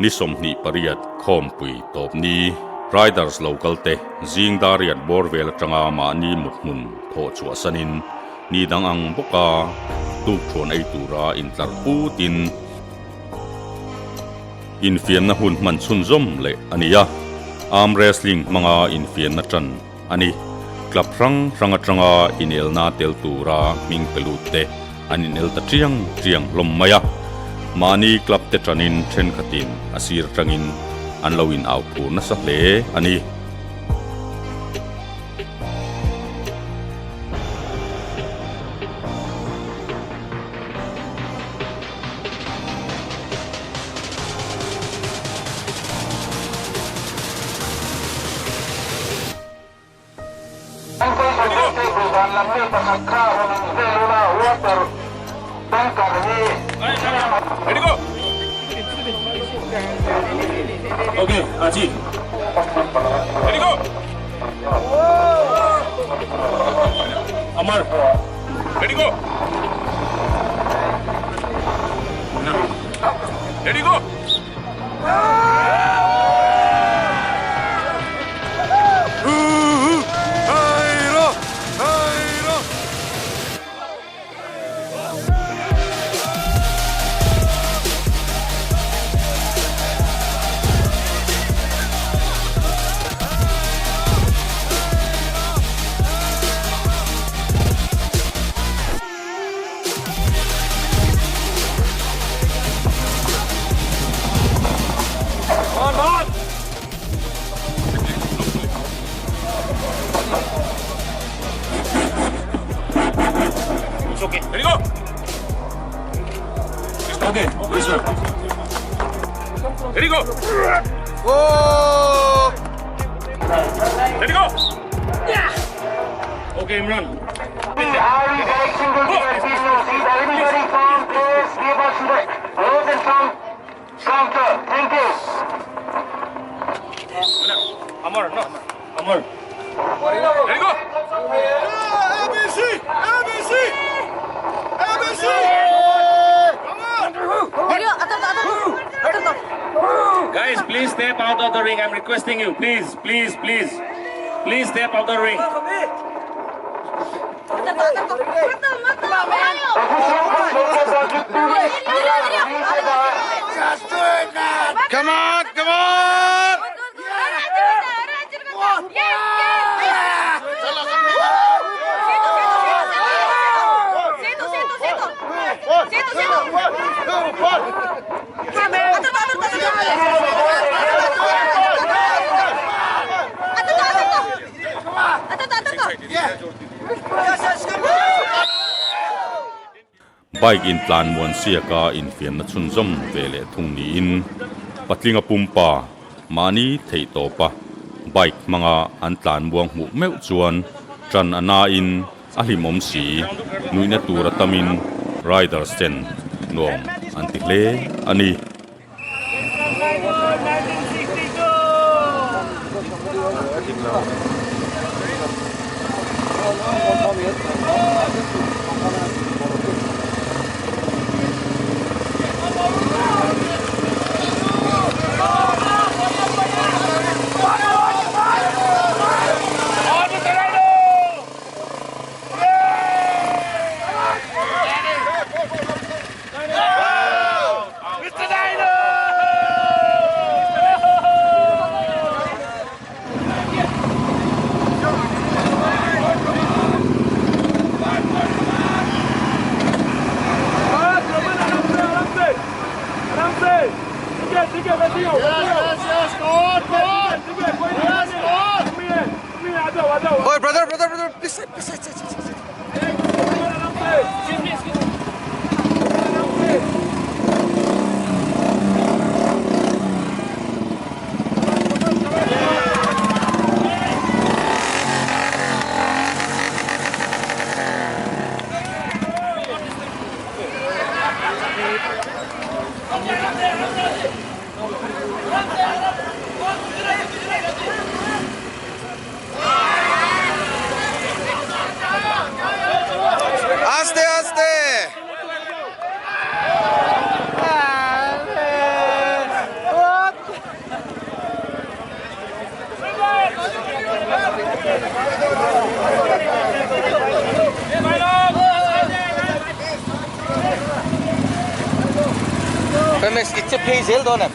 นิสมนิปริยัตคอมปุยตบนี้ Riders local te zing dariat borvel tanga ma ni mutmun tho chua sanin ni dang ang boka tu thon ai tura in tlar putin in fian na hun man chun zom le ania arm wrestling manga in fian na chan ani club ranga in elna tel tura ming pelute anin el ta triang lom maya mani club te tranin then khatin asir tangin an lawin au pur na sa hle ani Ready go. Okay, Aji. Ready go. Amar. Ready go. Ready go. Okay, ready go. Okay, this one. Ready go. Oh! Ready go. Yeah. Okay, Imran. Everybody calm, please. Give us the close and counter. Thank you. Amar, no. Amar. Ready go. ABC! ABC! ABC! Guys, please step out of the ring. I'm requesting you. Please. Please step out of the ring. Come on! Bike in plan mon siaka in fian na chun zom vele thung ni in patlinga pumpa mani thei to pa bike manga an tlan buang mu meu chuan tran ana in ahlimom si nuina tura tamin riders ten nom antikle ani It's a piece hill, don't it?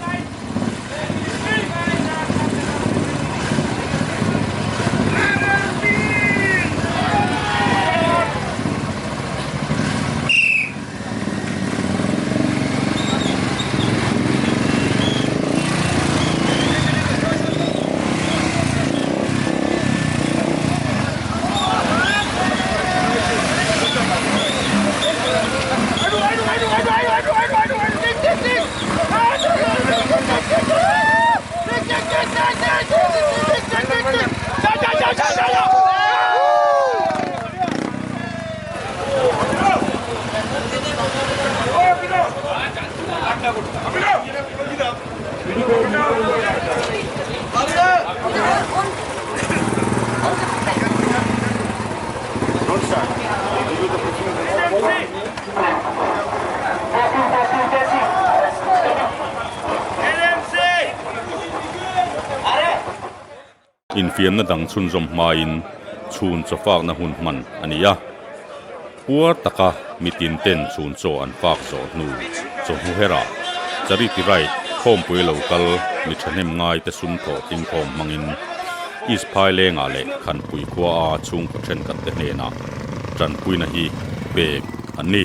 In fiam na dang chun zom main chun cho fak na hun man ania puar taka mitin ten chun cho an fak zo nu cho hu hera chari ti right khom pui local mi thanem ngai te sum tho ting khom mangin is phai le nga le khan pui khwa a chung ko then kat te ne na tran pui na hi pe ani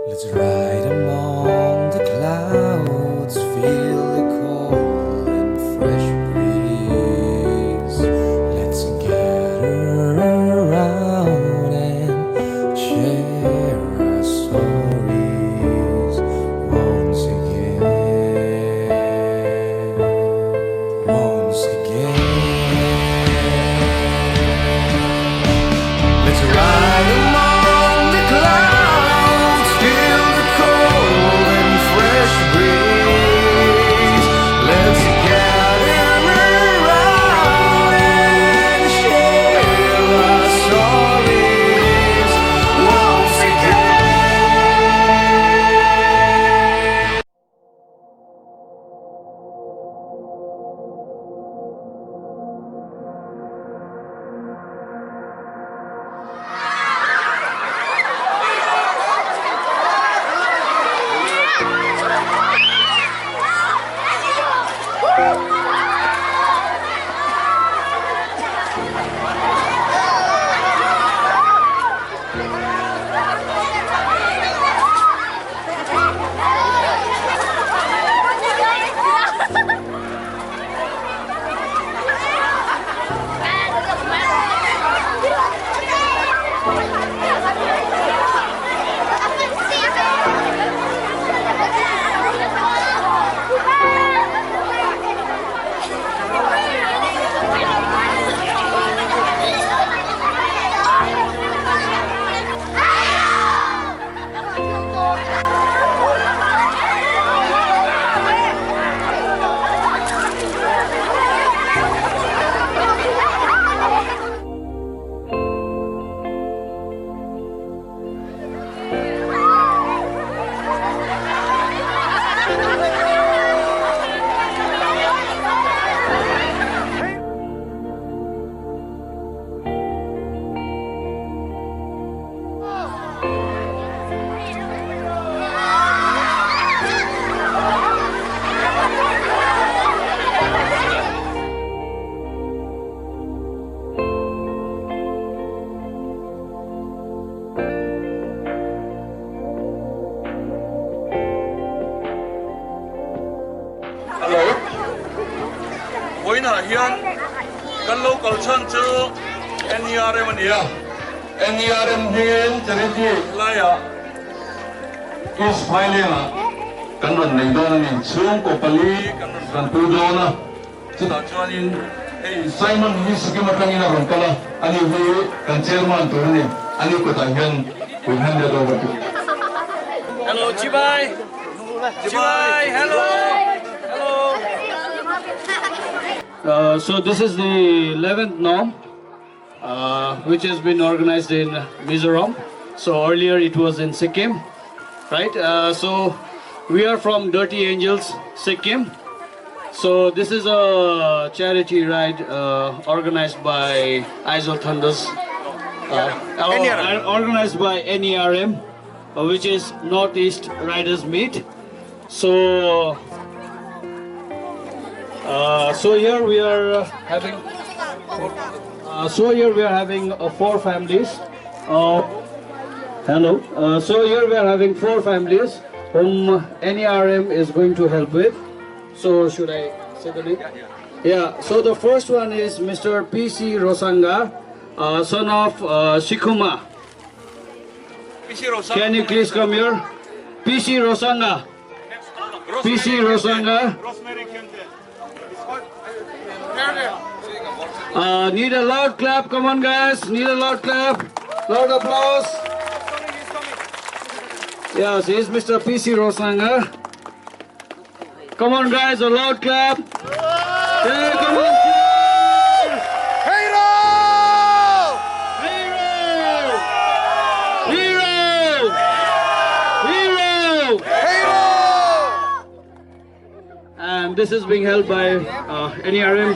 Let's ride among the clouds, feel the cold and fresh breeze. Let's gather around and share our stories once again. Once again. Let's ride among the clouds, feel the cold hian kan local chan chu NERM ania NERM hian charity laya is filing kan ron nei don ni chung ko pali kan ron pu dona chuta chuanin ei Simon hi skim atangina ron kala ani hu kan chairman to ni ani ko ta hian ko hande do ba Hello, Chibai. Chibai, hello. So this is the 11th Nerm, which has been organized in Mizoram. So earlier it was in Sikkim, right? So we are from Dirty Angels, Sikkim. So this is a charity ride organized by Aizawl Thunders, organized by NERM, which is Northeast Riders Meet. So here we are having four families. Hello. So here we are having four families whom NERM is going to help with. So should I say the name? Yeah. So the first one is Mr. PC Rosanga, son of Shikuma. Can you please come here? PC Rosanga. PC Rosanga. Need a loud clap. Come on, guys. Need a loud clap. Loud applause. Yes, he's Mr. PC Rosanga. Come on, guys. A loud clap. Yeah, come on. Hero! And this is being held by NERM.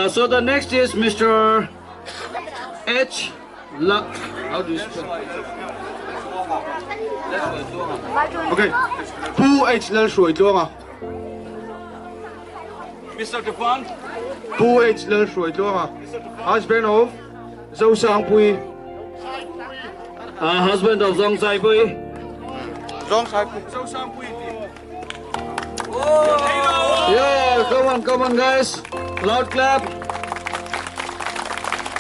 So the next is Mr. H. How do you spell? Okay. Who H lel shui tuanga? Mr. Tufan. Who H lel shui tuanga? Husband of Zhou Sang Pui. Husband of Zong Sai Pui. Zhou Sang Pui. Yeah, come on, guys. Loud clap.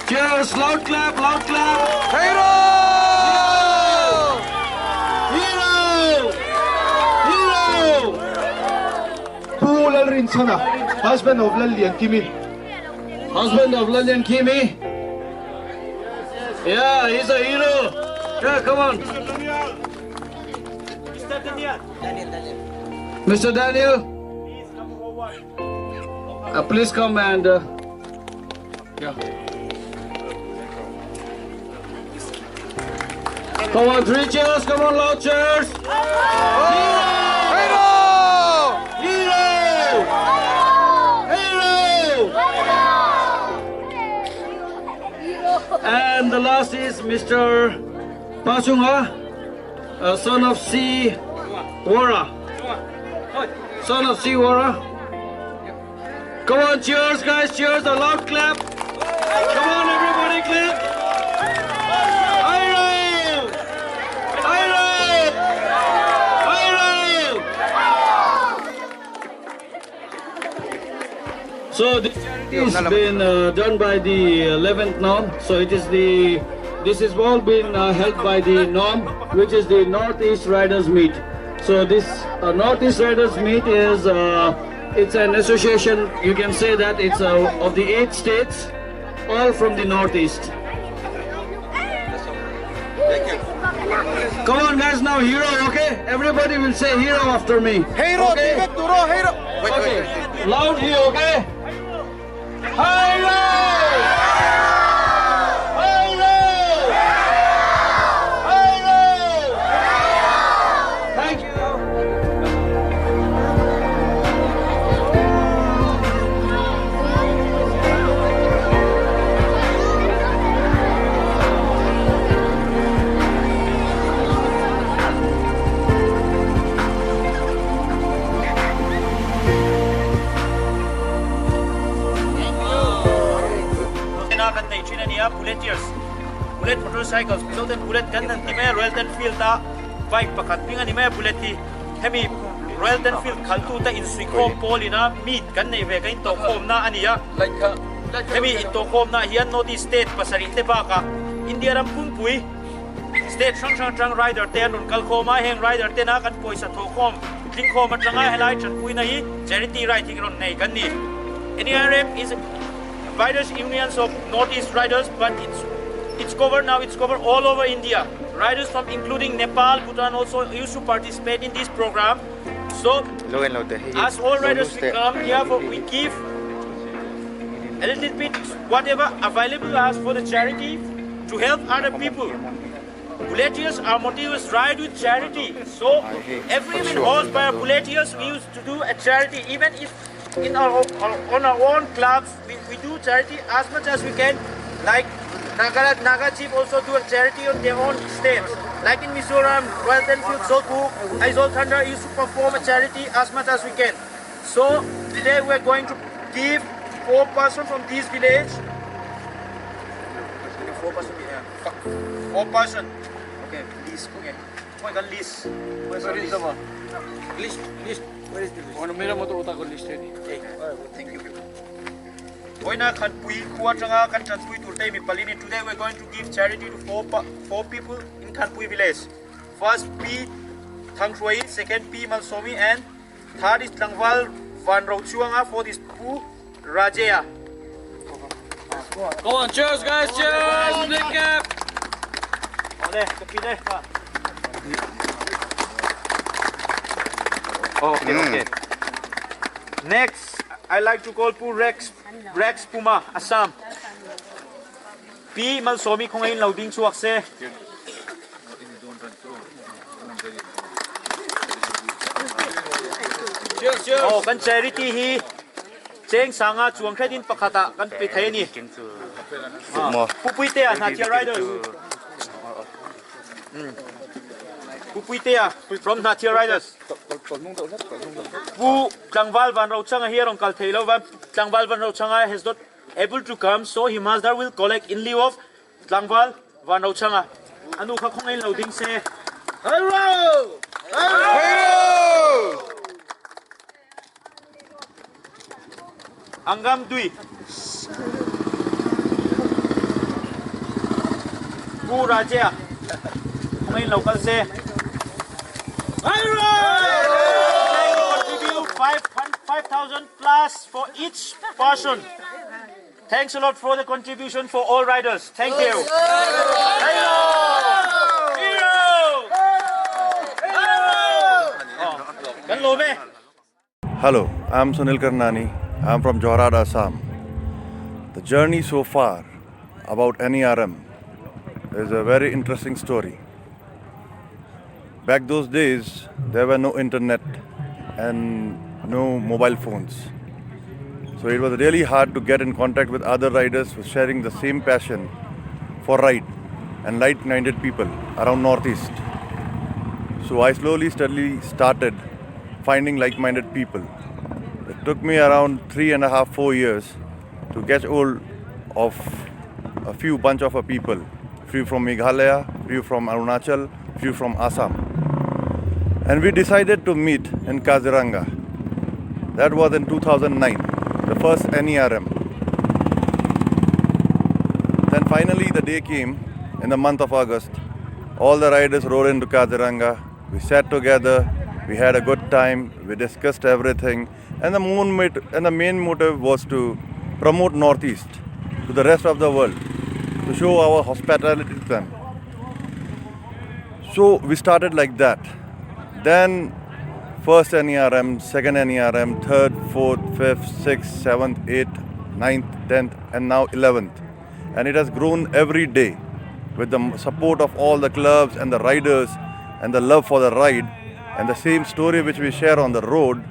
Cheers, loud clap. Hero! Who lel rin sana? Husband of Lalian Kimi. Husband of Lalian Kimi. Yeah, he's a hero. Yeah, come on. Mr. Daniel. Please come and yeah. Come on, 3 cheers. Come on, loud cheers. Hero! And the last is Mr. Pachunga, son of C. Wara. Son of C. Wara. Come on, cheers, guys, cheers, a loud clap. Come on, everybody, clap. So this has been done by the 11th Nerm. So this is all been held by the Nerm, which is the Northeast Riders Meet. So this Northeast Riders Meet is it's an association. You can say that it's of the 8 states, all from the Northeast. Come on, guys, now hero, okay? Everybody will say hero after me. Hero! Okay? Hero! Okay. Loudly, okay? Hero! Thank you. Bullet motorcycles, bullet gun and Royal Enfield, bike pakat, being an bullet, heavy Royal Enfield kaltu ta in Swikom Polina meet kan nei ve kain to kom na ania maybe in to kom na hian Northeast State pasari te baka India ram pumpui State sang rider te nun kal khoma heng rider te na kan poisa tho kom ling khoma tanga helai chan pui na hi charity riding ron nei kan ni NRM is Riders Unions of Northeast Riders, but it's covered now. It's covered all over India. Riders from including Nepal, Bhutan also used to participate in this program. So, as all riders we come here, we give a little bit whatever available as for the charity to help other people. Bulletiers are motivated ride with charity. So, every horse by bulletiers we used to do a charity, even if in on our own clubs we do charity as much as we can. Like Naga Chief also do a charity on their own states. Like in Mizoram, Royal Enfield, Zoku, Aizawl Thunder used to perform a charity as much as we can. So today we are going to give 4 persons from this village. 4 persons. Yeah. 4 persons. Okay, list. Okay. Where is list? Where's the list? List. Where is the list? Okay. Thank you. Today we're going to give charity to 4 people in Kanpui village. First P. Thangshwai, second P. Malsomi, and third is Tlangwal Vanzau Chuanga, fourth is Pu Rajaya. Come on, cheers guys, cheers! Big cap! Okay. Next, I like to call Pu Rex Puma, Assam. P. Malsomi kung ngayon loading suwak se. Cheers! Oh, kan charity hi. Cheng sanga chuang khay din pakata kan pithay ni. Pupuite ah, Natia Riders. Pupuite from Natia Riders. Pu Tlangwal Vanzau Changa here on Kalthelo. Tlangwal Vanzau Changa has not able to come, so Himazdar will collect in lieu of Tlangwal Vanzau Changa. Anu ka kung ngayon loading se. Hello! Angam Dui. Pu Rajaya. Kung ngayon local se. Contribute 5,000 plus for each person. Thanks a lot for the contribution for all riders. Thank you. Hello, I'm Sunil Karnani. I'm from Jorhat, Assam. The journey so far about NERM is a very interesting story. Back those days, there were no internet and no mobile phones. So it was really hard to get in contact with other riders who were sharing the same passion for ride and like-minded people around Northeast. So I steadily started finding like-minded people. It took me around 3.5-4 years to catch hold of a few bunch of people. Few from Meghalaya, few from Arunachal, few from Assam. And we decided to meet in Kaziranga. That was in 2009, the first NERM. Then finally the day came in the month of August. All the riders rode into Kaziranga. We sat together, we had a good time, we discussed everything. And the main motive was to promote Northeast to the rest of the world, to show our hospitality to them. So we started like that. Then first NERM, second NERM, third, fourth, fifth, sixth, seventh, 8th, 9th, 10th, and now 11th. And it has grown every day with the support of all the clubs and the riders and the love for the ride and the same story which we share on the road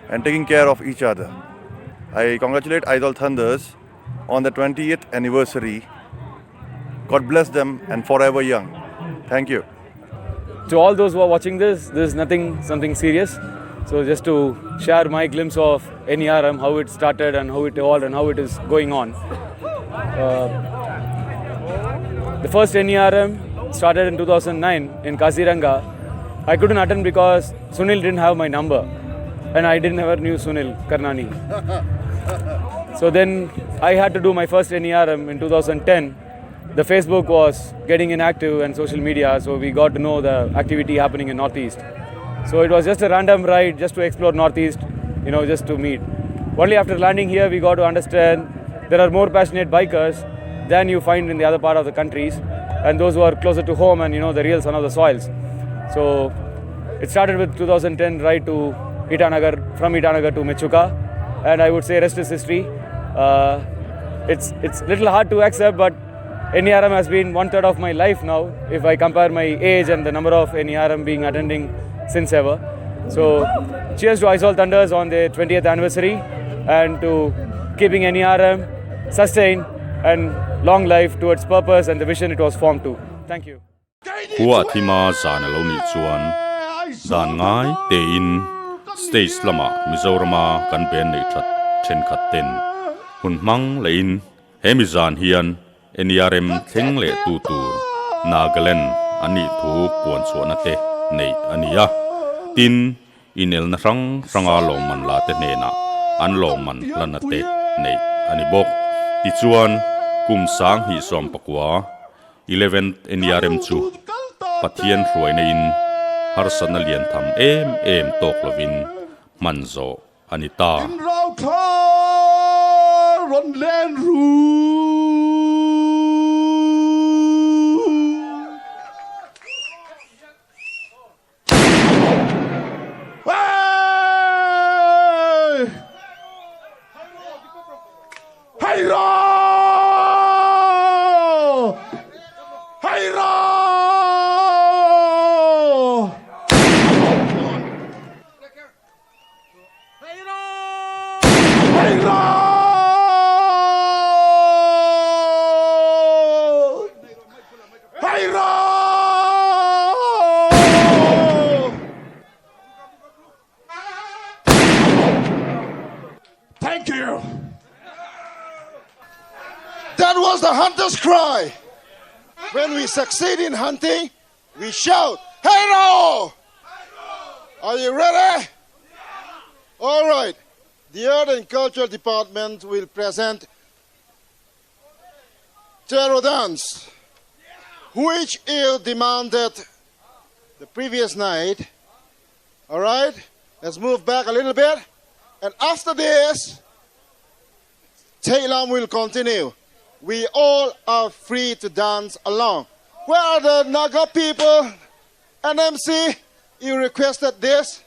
and taking care of each other. I congratulate Aizawl Thunders on the 20th anniversary. God bless them and forever young. Thank you. To all those who are watching this is something serious. So just to share my glimpse of NERM, how it started and how it evolved and how it is going on. The first NERM started in 2009 in Kaziranga. I couldn't attend because Sunil didn't have my number, and I didn't ever knew Sunil Karnani. So then I had to do my first NERM in 2010. The Facebook was getting inactive and social media, so we got to know the activity happening in Northeast. So it was just a random ride just to explore Northeast, just to meet. Only after landing here, we got to understand there are more passionate bikers than you find in the other part of the countries, and those who are closer to home and the real son of the soils. So it started with 2010 ride to Itanagar, from Itanagar to Mechuka, and I would say rest is history. It's a little hard to accept, but NERM has been 1/3 of my life now, if I compare my age and the number of NERM being attending since ever. So cheers to Aizawl Thunders on their 20th anniversary, and to keeping NERM sustained and long life towards purpose and the vision it was formed to. Thank you. Hua thima zana lo ni chuan dan ngai te in stage lama Mizorama kan ben nei that then khat ten hun mang le in hemizan hian NERM theng le tu Nagaland ani thu puan chuan te nei ania tin inel na ranga lo man la te ne na an lo man lan na te nei ani bok ti chuan kum sang hi som pakwa 11th NERM chu pathian ruai na in harsana lian tham em tok lovin manzo anita rau tha ron len ru hey ro hey ro Thank you. That was the hunter's cry. When we succeed in hunting, we shout, "Hey-ro!" Are you ready? All right. The Art and Culture Department will present Terror Dance, which is demanded the previous night. All right. Let's move back a little bit. And after this, Tailam will continue. We all are free to dance along. Where are the Naga people? NMC, you requested this.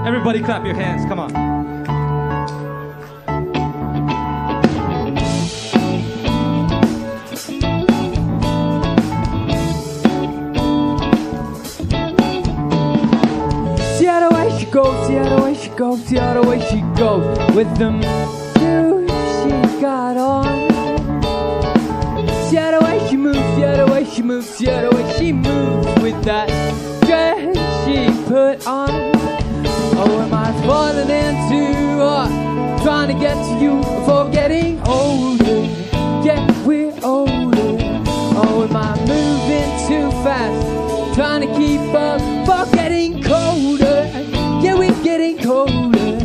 Everybody clap your hands, come on. See how the way she goes, see how the way she goes, see how the way she goes with them shoes she got on. See how the way she moves, see how the way she moves, see how the way she moves with that dress she put on. Oh, am I falling into trying to get to you before getting older? Yeah, we're older. Oh, am I moving too fast? Trying to keep up for getting colder. Yeah, we're getting colder.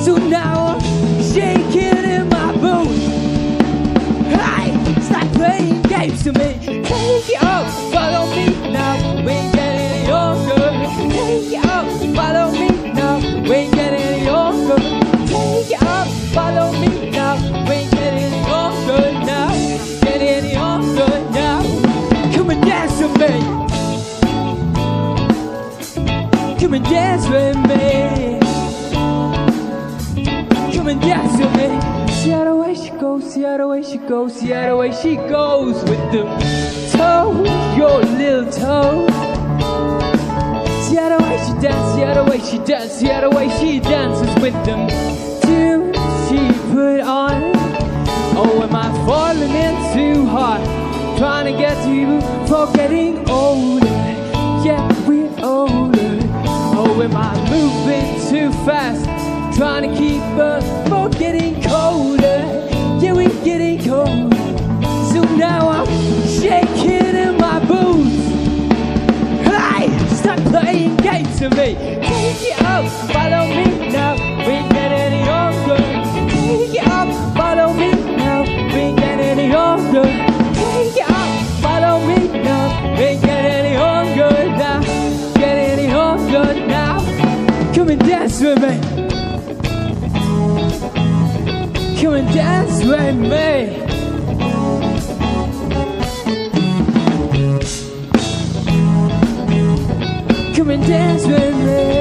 So now I'm shaking in my boots. Hey, stop playing games to me. Take it up, follow me now. We ain't getting younger. Take it up, follow me. We ain't getting any younger. Take it up, follow me now. We ain't getting any younger now. Getting any younger now. Come and dance with me. Come and dance with me. Come and dance with me. See how the way she goes, see how the way she goes, see how the way she goes with them toes, your little toes. See how the way she dances, see how the way she dances, see how the way she dances with them tunes she put on. Oh, am I falling in too hard? Trying to get to you for getting older. Yeah, we're older. Oh, am I moving too fast? Trying to keep up for getting colder. Yeah, we're getting colder. So now I'm shaking in my boots. Stop playing games to me. Take it up, follow me now. We ain't getting any younger. Take it up, follow me now. We ain't getting any younger. Take it up, follow me now. We ain't getting any younger now. Getting any younger now. Come and dance with me. Come and dance with me. Come and dance with me.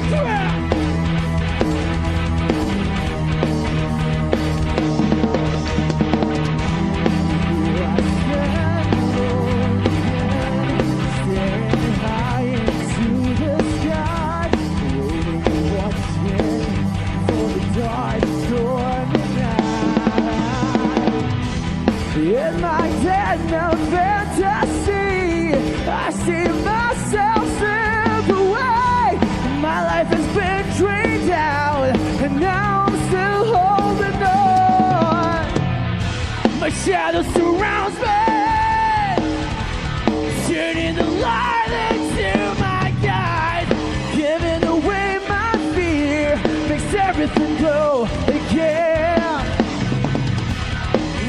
secret. In my dead now fantasy, I see myself slip away. My life has been drained out, and now I'm still holding on. My shadow surrounds me, turning the light into my guide. Giving away my fear makes everything go again.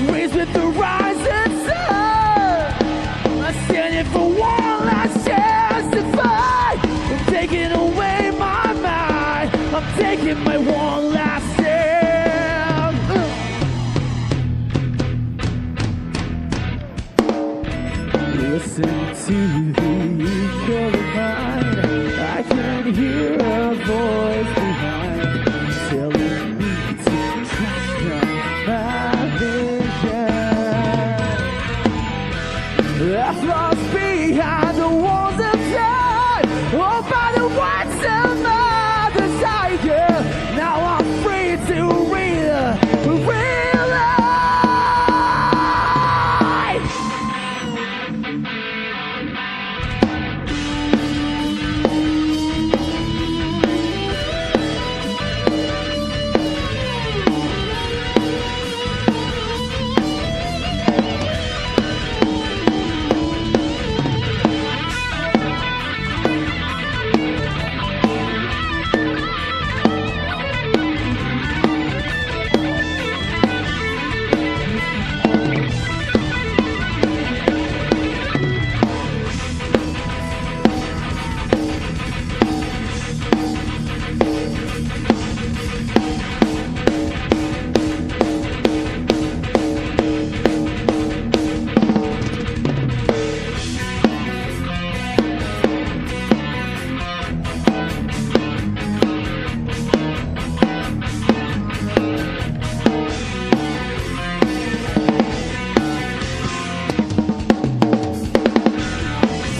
Raised with the rising sun, I'm standing for one last chance to fight. I'm taking away my mind, I'm taking my one last stand. Listen to the echo of mine, I can hear a voice behind, telling me to trust my vision. I've lost behind the walls of time, all by the words of my desire. Now I'm free to realize.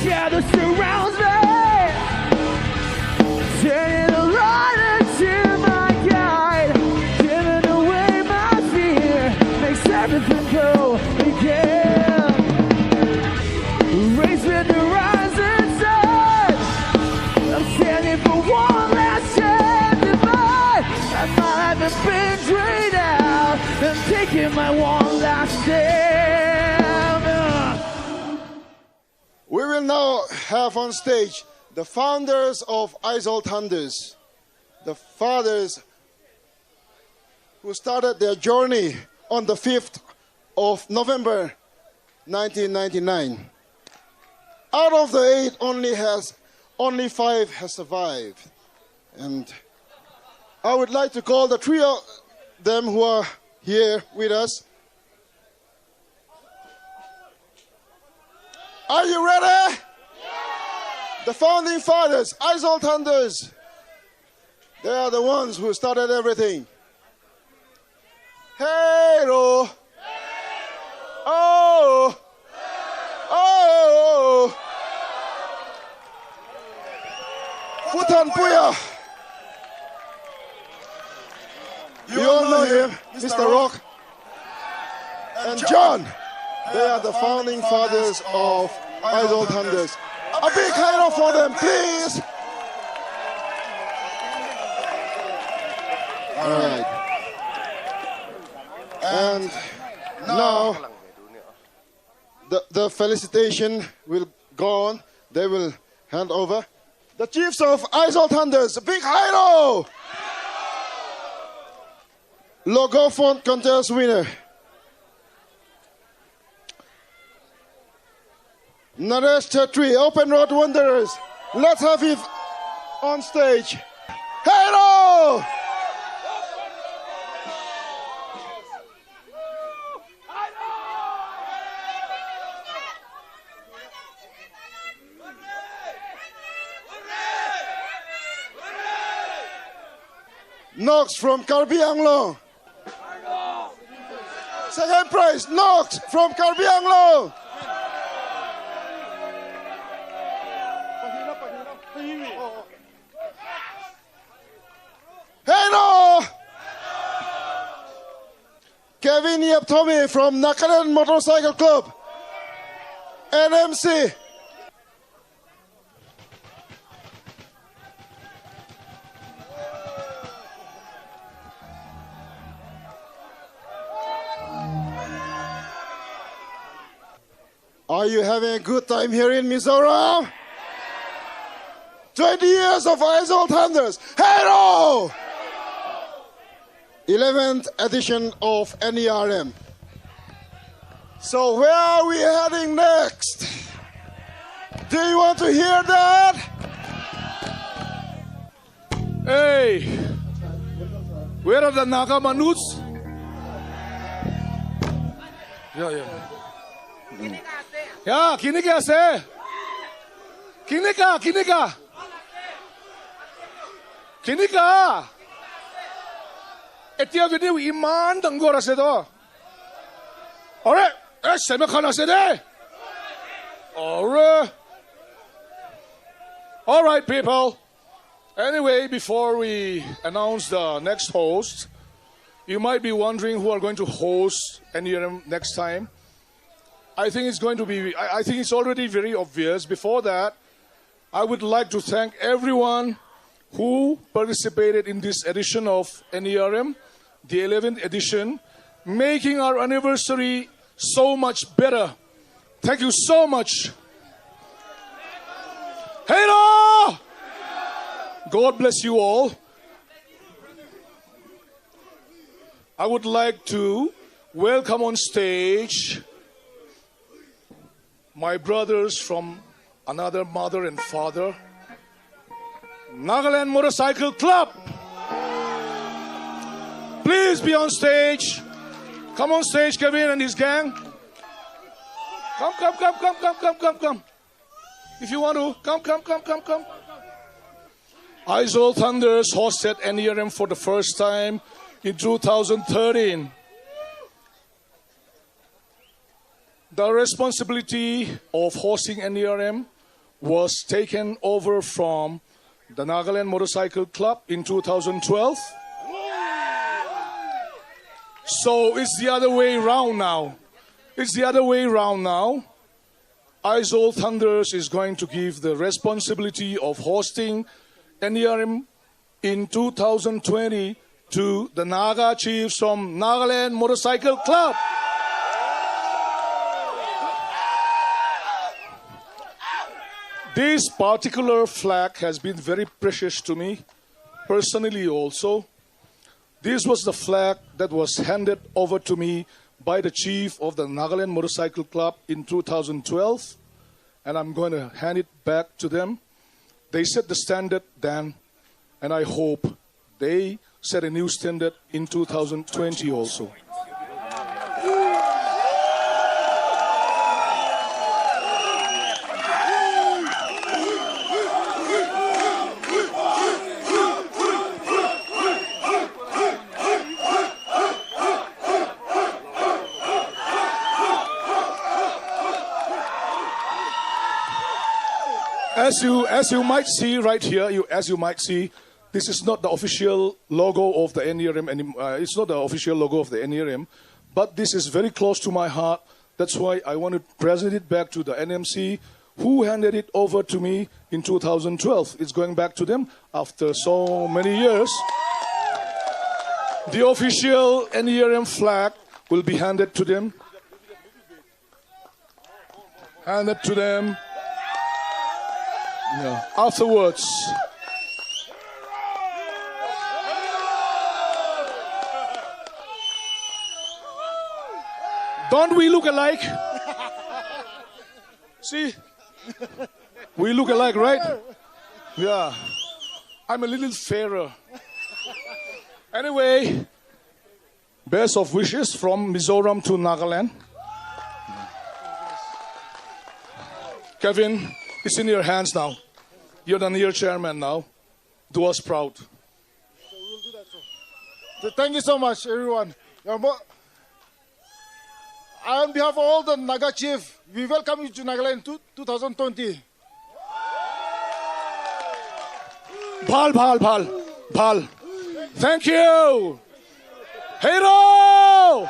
Shadow surrounds me, turning the light into my guide. Giving away my fear makes everything go again. Raised with the rising sun, I'm standing for one last chance to fight. And my life has been drained out, I'm taking my one last stand. We will now have on stage the founders of Aizawl Thunders, the fathers who started their journey on the 5th of November 1999. Out of the 8, only 5 has survived. And I would like to call the 3 of them who are here with us. Are you ready? Yeah. The founding fathers, Aizawl Thunders. They are the ones who started everything. Hey-ro. Oh. Oh. Futan Puya. You all know him, Mr. Rock. And John. They are the founding fathers of Aizawl Thunders. A big hand up for them, please. All right. And now, the felicitation will go on. They will hand over. The chiefs of Aizawl Thunders, a big hi-lo! Logo font contest winner. Naresh Chatri, Open Road Wanderers. Let's have him on stage. Hello! Knox from Karbi Anglo. Second prize, Knox from Karbi Anglo. Hello! Kevin Yep Tommy from Nakalan Motorcycle Club. NMC. Are you having a good time here in Mizoram? 20 years of Aizawl Thunders. Hello! 11th edition of NERM. So where are we heading next? Do you want to hear that? Hey, where are the Naga Manuts? Yeah, kinika se. Kinika. Etia video iman tanggora se do. Alright, sema khana se de. Alright, people. Anyway, before we announce the next host, you might be wondering who are going to host NERM next time. I think it's going to be, I think it's already very obvious. Before that, I would like to thank everyone who participated in this edition of NERM, the 11th edition, making our anniversary so much better. Thank you so much. Hello! God bless you all. I would like to welcome on stage my brothers from another mother and father, Nagaland Motorcycle Club. Please be on stage. Come on stage, Kevin and his gang. Come. If you want to, come. Aizawl Thunders hosted NERM for the first time in 2013. The responsibility of hosting NERM was taken over from the Nagaland Motorcycle Club in 2012. So it's the other way around now. Aizawl Thunders is going to give the responsibility of hosting NERM in 2020 to the Naga Chiefs from Nagaland Motorcycle Club. This particular flag has been very precious to me, personally also. This was the flag that was handed over to me by the chief of the Nagaland Motorcycle Club in 2012, and I'm going to hand it back to them. They set the standard then, and I hope they set a new standard in 2020 also. As you might see right here, this is not the official logo of the NERM anymore. It's not the official logo of the NERM, but this is very close to my heart. That's why I want to present it back to the NMC, who handed it over to me in 2012. It's going back to them after so many years. The official NERM flag will be handed to them. Yeah. Afterwards. Don't we look alike? See? We look alike, right? Yeah. I'm a little fairer. Anyway, best of wishes from Mizoram to Nagaland. Kevin, it's in your hands now. You're the NERM chairman now. Do us proud. Thank you so much, everyone. On behalf of all the Naga chief, we welcome you to Nagaland 2020. Bhal. Thank you. Hero!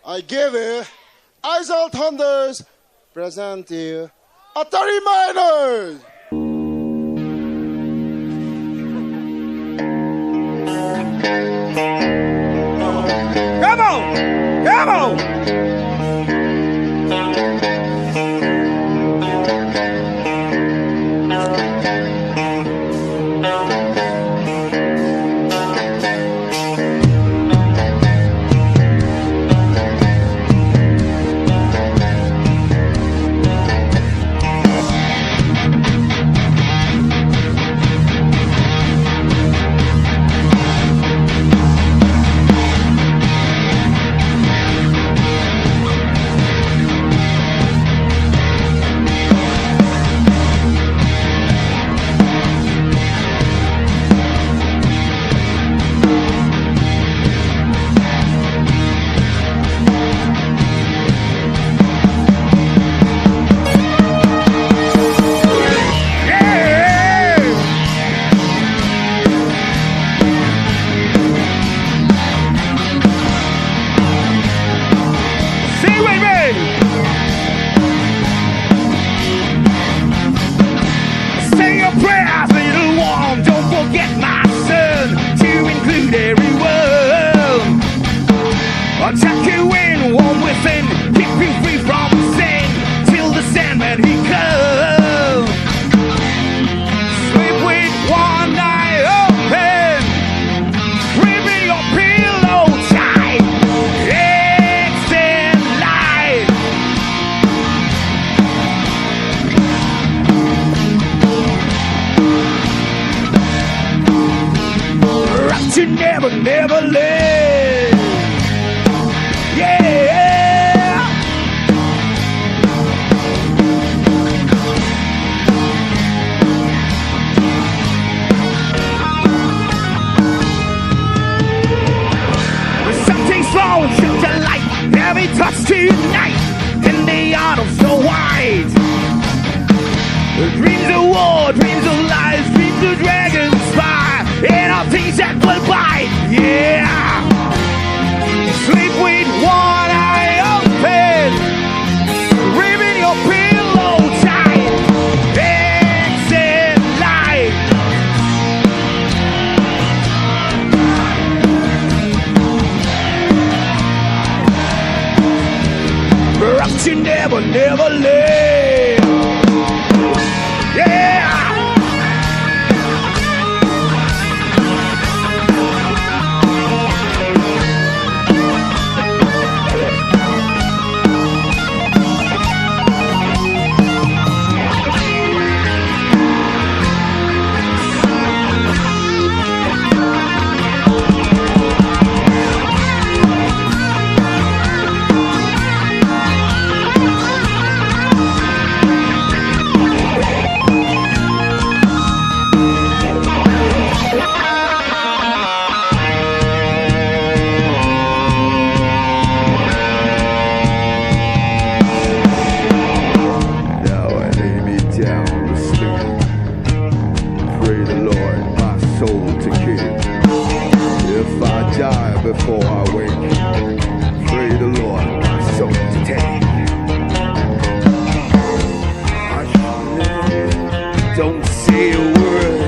I give you Aizawl Thunders present you Atari Miners. Come on! Never live. Yeah. Something's wrong, shoot the light. Every touch tonight, in the autumn so white. Dreams of war, dreams of lies, dreams of dragons fire, and all things that will bite. Yeah. Sleep with one eye open, ripping your pillow tight. Exit light. But you never live. Yeah. Before I wake, pray the Lord my soul to take. Don't say a word,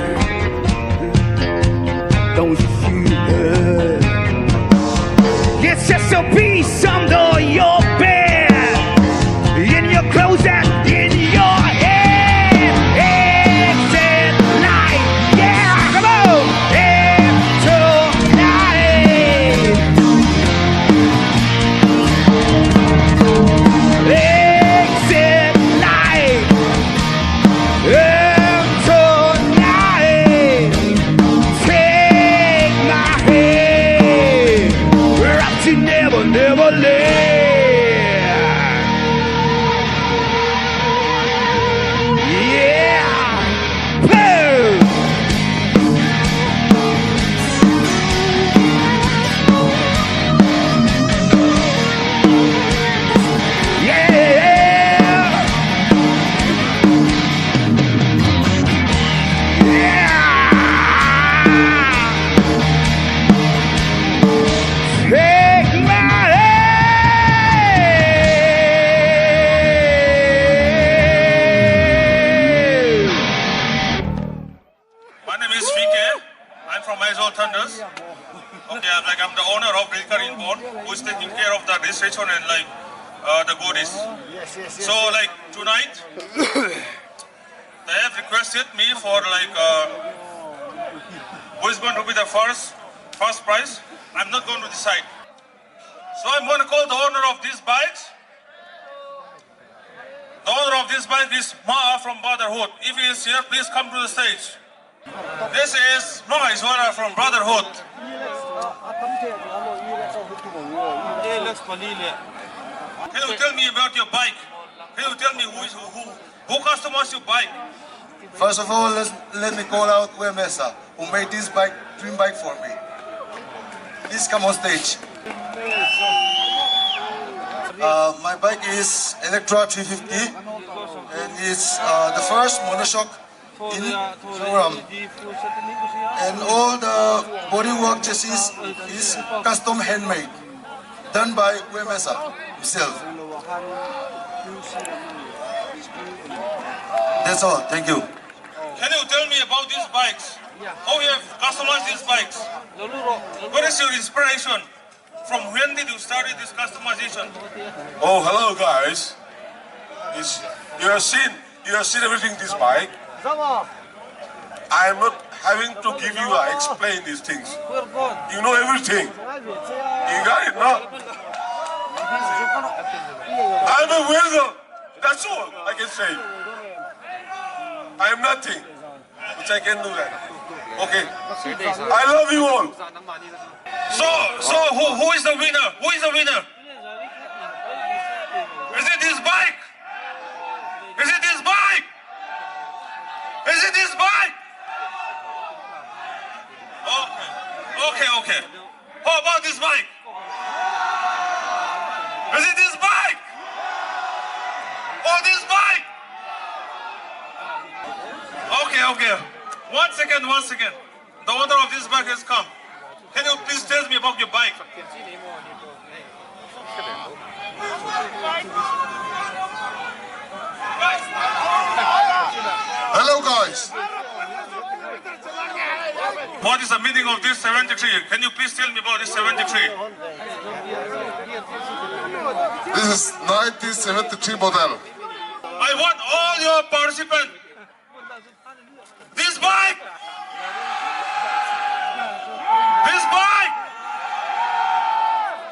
don't shoot. It's just a piece under your bed, in your clothes and in your head. Exit light, yeah, come on. Never live. Yeah. Boom. care of the registration and like the goodies. So like tonight, they have requested me for like who is going to be the first prize. I'm not going to decide. So I'm going to call the owner of these bikes. The owner of this bike is Ma from Brotherhood. If he is here, please come to the stage. This is Ma Aizawl from Brotherhood. Can you tell me about your bike? Can you tell me who customized your bike? First of all, let me call out Mesa, who made this dream bike for me. Please come on stage. My bike is Electra 350 and it's the first monoshock in Mizoram. And all the bodywork chassis is custom handmade, done by Mesa himself. That's all, thank you. Can you tell me about these bikes? How you have customized these bikes? What is your inspiration? From when did you start this customization? Oh, hello guys. You have seen everything this bike. I am not having to give you explain these things. You know everything. You got it, no? I'm a welder. That's all I can say. I am nothing, which I can do that. Okay. I love you all. So who is the winner? Who is the winner? Is it this bike? Is it this bike? Is it this bike? Okay. How about this bike? Is it this bike? Oh, this bike? Okay. One second. The owner of this bike has come. Can you please tell me about your bike? Hello guys. What is the meaning of this 73? Can you please tell me about this 73? This is 1973 model. I want all your participants. This bike! This bike!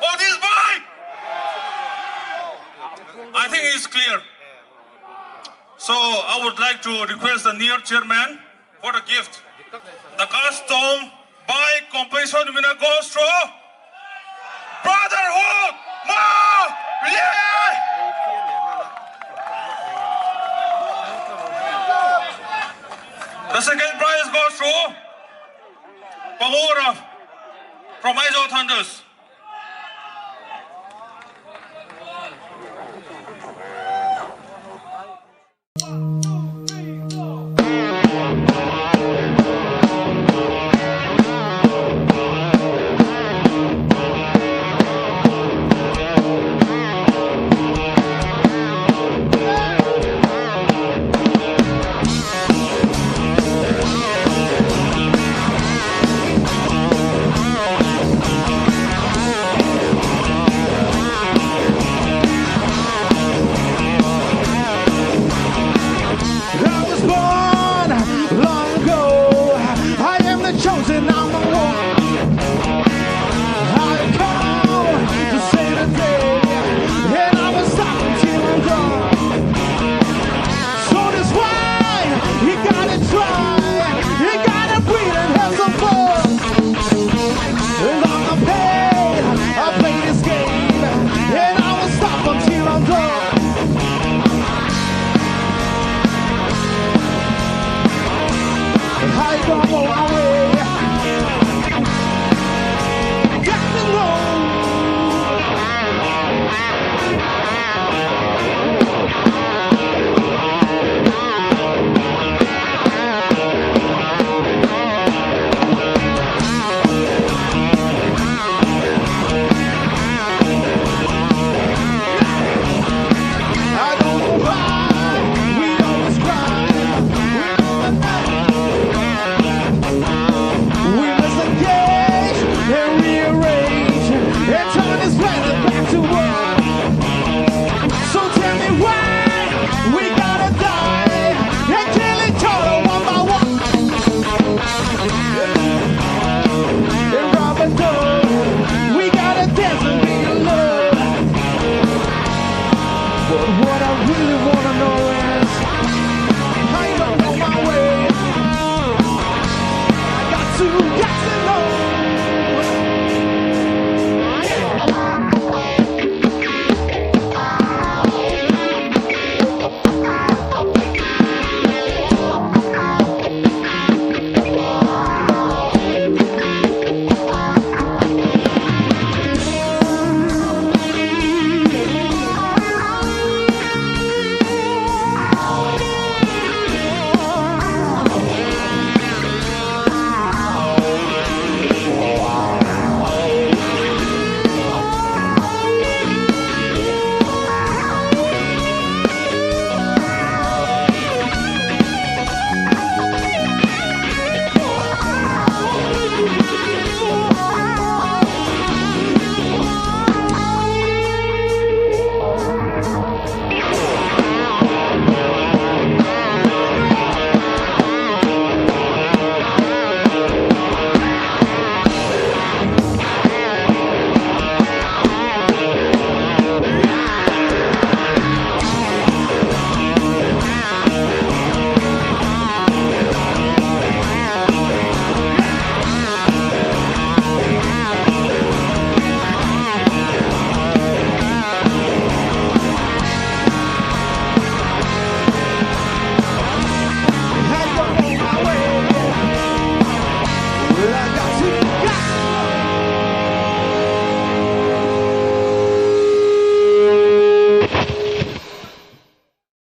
Oh, this bike! I think it's clear. So I would like to request the near chairman for the gift. The custom bike competition winner goes to Brotherhood! Yeah! The second prize goes to Pamora from Aizawl Thunders.